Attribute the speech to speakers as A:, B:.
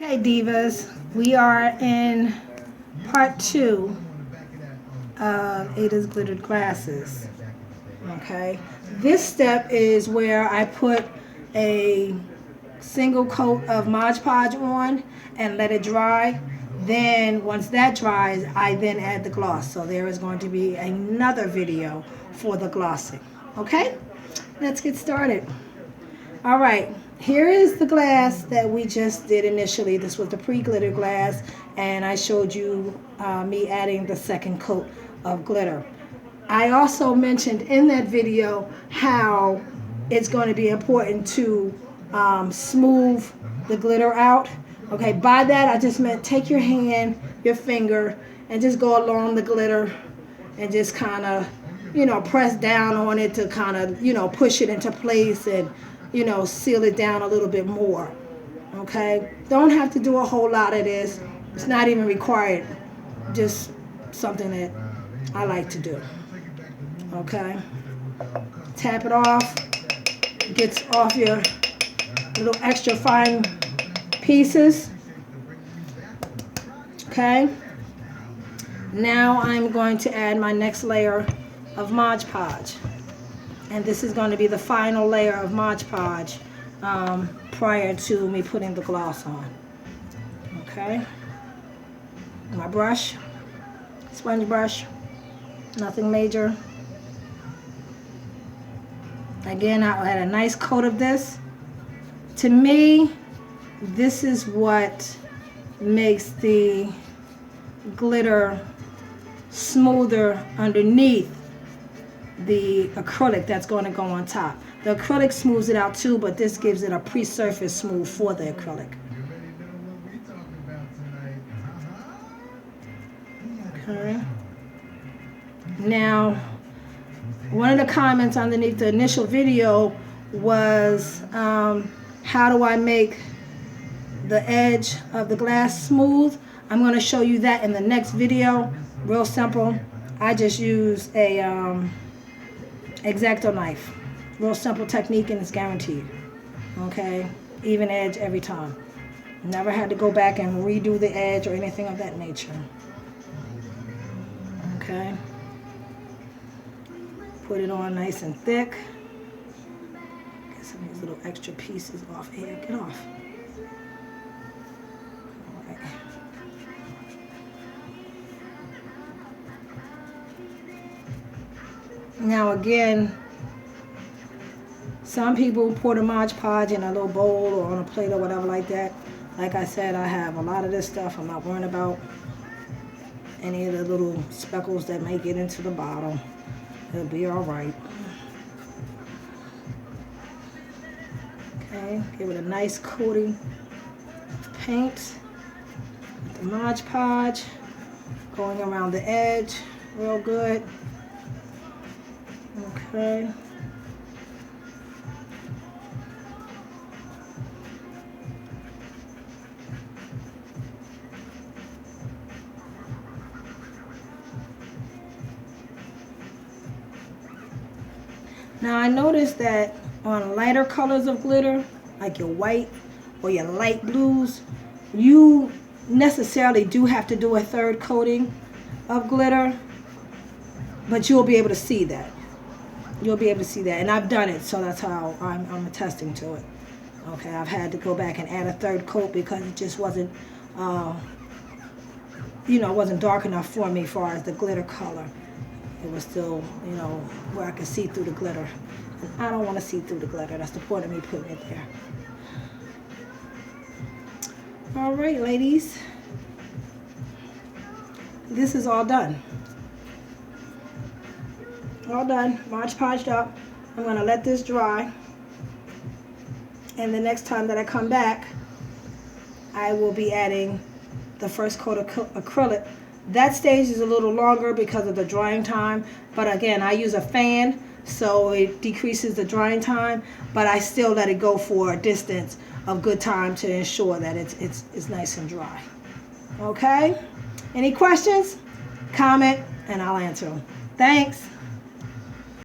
A: Okay, divas, we are in part 2 of Adah's glittered glasses. Okay, this step is where I put a single coat of Mod Podge on and let it dry. Then once that dries, I then add the gloss. So there is going to be another video for the glossing. Okay, let's get started. All right, here is the glass that we just did initially. This was the pre-glitter glass, and I showed you me adding the second coat of glitter. I also mentioned in that video how it's going to be important to smooth the glitter out. Okay, by that I just meant take your hand, your finger, and just go along the glitter and just kind of, press down on it to kind of, push it into place and, seal it down a little bit more. Okay, don't have to do a whole lot of this. It's not even required. Just something that I like to do. Okay, tap it off. Gets off your little extra fine pieces. Okay, now I'm going to add my next layer of Mod Podge. And this is going to be the final layer of Mod Podge prior to me putting the gloss on. Okay. My brush, sponge brush, nothing major. Again, I'll add a nice coat of this. To me, this is what makes the glitter smoother underneath the acrylic that's going to go on top. The acrylic smooths it out too, but this gives it a pre-surface smooth for the acrylic. Okay. Now, one of the comments underneath the initial video was, how do I make the edge of the glass smooth? I'm going to show you that in the next video. Real simple. I just use a X-Acto knife. Real simple technique, and it's guaranteed. Okay, even edge every time. Never had to go back and redo the edge or anything of that nature. Okay, put it on nice and thick. Get some of these little extra pieces off here. Get off. All right. Now again, some people pour the Mod Podge in a little bowl or on a plate or whatever like that. Like I said, I have a lot of this stuff. I'm not worrying about any of the little speckles that may get into the bottle. It'll be all right. Okay, give it a nice coating of paint. With the Mod Podge going around the edge real good. Okay. Now I noticed that on lighter colors of glitter, like your white or your light blues, you necessarily do have to do a third coating of glitter, but you'll be able to see that. You'll be able to see that, and I've done it, so that's how I'm attesting to it. Okay, I've had to go back and add a third coat because it just wasn't, wasn't dark enough for me as far as the glitter color. It was still, where I could see through the glitter. And I don't want to see through the glitter. That's the point of me putting it there. All right, ladies. This is all done. All done. Mod Podged up. I'm going to let this dry. And the next time that I come back, I will be adding the first coat of acrylic. That stage is a little longer because of the drying time, but again, I use a fan, so it decreases the drying time, but I still let it go for a distance of good time to ensure that it's nice and dry. Okay? Any questions? Comment, and I'll answer them. Thanks.